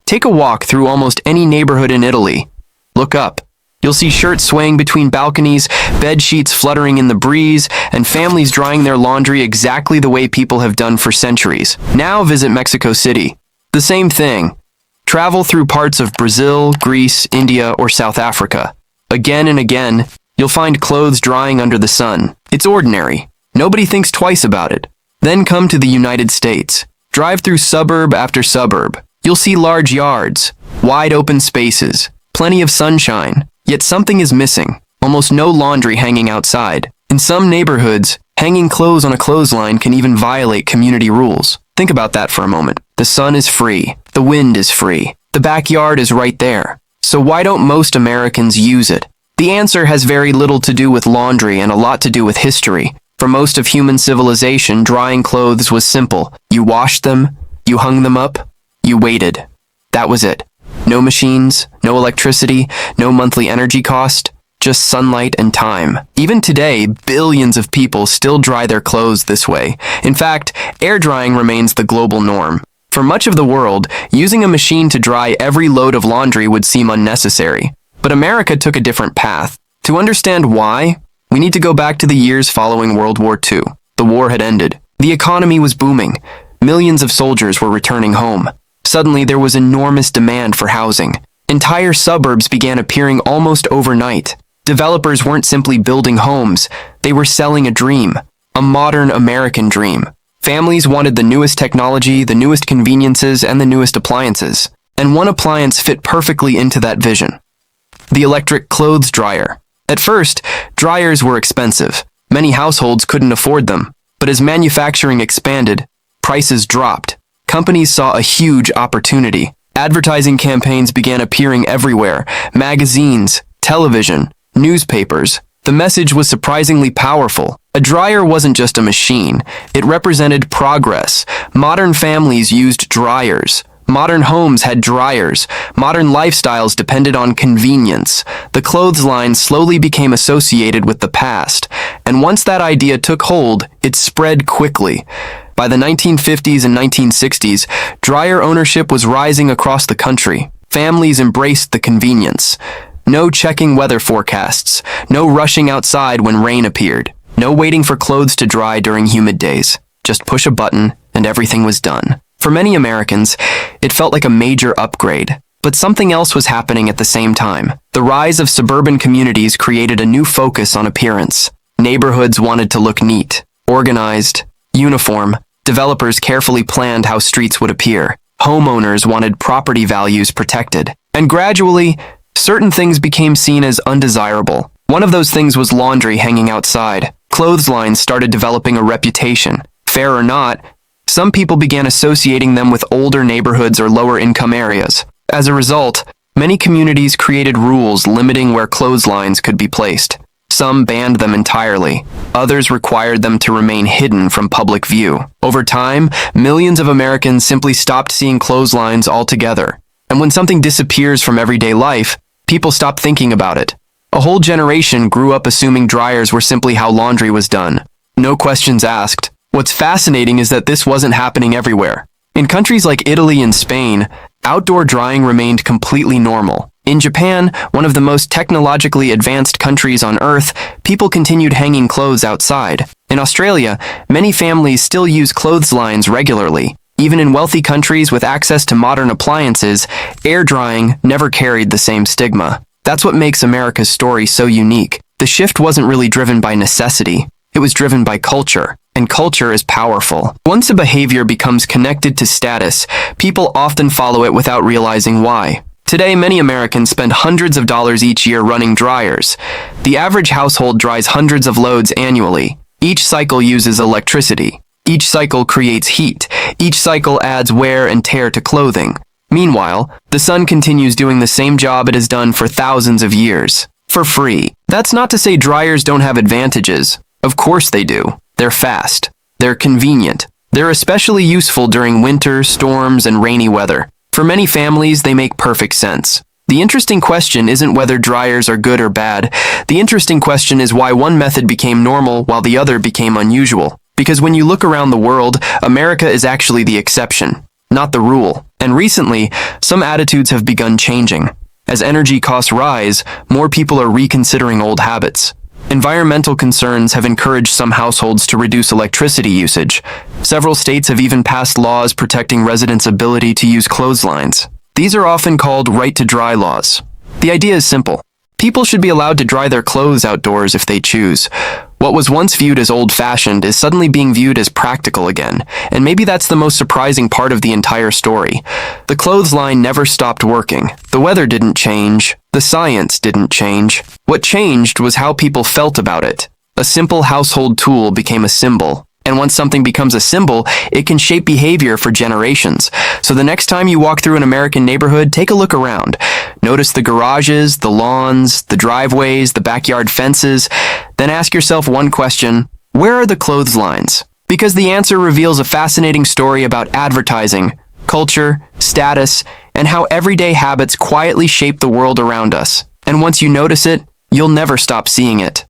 Take a walk through almost any neighborhood in Italy. Look up. You'll see shirts swaying between balconies, bed sheets fluttering in the breeze, and families drying their laundry exactly the way people have done for centuries. Now visit Mexico City. The same thing. Travel through parts of Brazil, Greece, India, or South Africa. Again and again, you'll find clothes drying under the sun. It's ordinary. Nobody thinks twice about it. Then come to the United States. Drive through suburb after suburb. You'll see large yards, wide open spaces, plenty of sunshine. Yet something is missing. Almost no laundry hanging outside. In some neighborhoods, hanging clothes on a clothesline can even violate community rules. Think about that for a moment. The sun is free. The wind is free. The backyard is right there. So why don't most Americans use it? The answer has very little to do with laundry and a lot to do with history. For most of human civilization, drying clothes was simple. You washed them, you hung them up, you waited. That was it. No machines, no electricity, no monthly energy cost, just sunlight and time. Even today, billions of people still dry their clothes this way. In fact, air drying remains the global norm. For much of the world, using a machine to dry every load of laundry would seem unnecessary. But America took a different path. To understand why, we need to go back to the years following World War II. The war had ended. The economy was booming. Millions of soldiers were returning home. Suddenly, there was enormous demand for housing. Entire suburbs began appearing almost overnight. Developers weren't simply building homes, they were selling a dream, a modern American dream. Families wanted the newest technology, the newest conveniences, and the newest appliances. And one appliance fit perfectly into that vision. The electric clothes dryer. At first, dryers were expensive. Many households couldn't afford them. But as manufacturing expanded, prices dropped. Companies saw a huge opportunity. Advertising campaigns began appearing everywhere. Magazines, television, newspapers. The message was surprisingly powerful. A dryer wasn't just a machine. It represented progress. Modern families used dryers. Modern homes had dryers. Modern lifestyles depended on convenience. The clothesline slowly became associated with the past. And once that idea took hold, it spread quickly. By the 1950s and 1960s, dryer ownership was rising across the country. Families embraced the convenience. No checking weather forecasts. No rushing outside when rain appeared. No waiting for clothes to dry during humid days. Just push a button and everything was done. For many Americans, it felt like a major upgrade. But something else was happening at the same time. The rise of suburban communities created a new focus on appearance. Neighborhoods wanted to look neat, organized, uniform. Developers carefully planned how streets would appear. Homeowners wanted property values protected. And gradually, certain things became seen as undesirable. One of those things was laundry hanging outside. Clotheslines started developing a reputation. Fair or not, some people began associating them with older neighborhoods or lower-income areas. As a result, many communities created rules limiting where clotheslines could be placed. Some banned them entirely. Others required them to remain hidden from public view. Over time, millions of Americans simply stopped seeing clotheslines altogether. And when something disappears from everyday life, people stop thinking about it. A whole generation grew up assuming dryers were simply how laundry was done. No questions asked. What's fascinating is that this wasn't happening everywhere. In countries like Italy and Spain, outdoor drying remained completely normal. In Japan, one of the most technologically advanced countries on Earth, people continued hanging clothes outside. In Australia, many families still use clotheslines regularly. Even in wealthy countries with access to modern appliances, air drying never carried the same stigma. That's what makes America's story so unique. The shift wasn't really driven by necessity. It was driven by culture. And culture is powerful. Once a behavior becomes connected to status, people often follow it without realizing why. Today, many Americans spend hundreds of dollars each year running dryers. The average household dries hundreds of loads annually. Each cycle uses electricity. Each cycle creates heat. Each cycle adds wear and tear to clothing. Meanwhile, the sun continues doing the same job it has done for thousands of years. For free. That's not to say dryers don't have advantages. Of course they do. They're fast. They're convenient. They're especially useful during winter, storms, and rainy weather. For many families, they make perfect sense. The interesting question isn't whether dryers are good or bad. The interesting question is why one method became normal while the other became unusual. Because when you look around the world, America is actually the exception. not the rule. And recently, some attitudes have begun changing. As energy costs rise, more people are reconsidering old habits. Environmental concerns have encouraged some households to reduce electricity usage. Several states have even passed laws protecting residents' ability to use clotheslines. These are often called right-to-dry laws. The idea is simple. People should be allowed to dry their clothes outdoors if they choose. What was once viewed as old-fashioned is suddenly being viewed as practical again, and maybe that's the most surprising part of the entire story. The clothesline never stopped working. The weather didn't change. The science didn't change. What changed was how people felt about it. A simple household tool became a symbol. And once something becomes a symbol, it can shape behavior for generations. So the next time you walk through an American neighborhood, take a look around. Notice the garages, the lawns, the driveways, the backyard fences. Then ask yourself one question: where are the clotheslines? Because the answer reveals a fascinating story about advertising, culture, status, and how everyday habits quietly shape the world around us. And once you notice it, you'll never stop seeing it.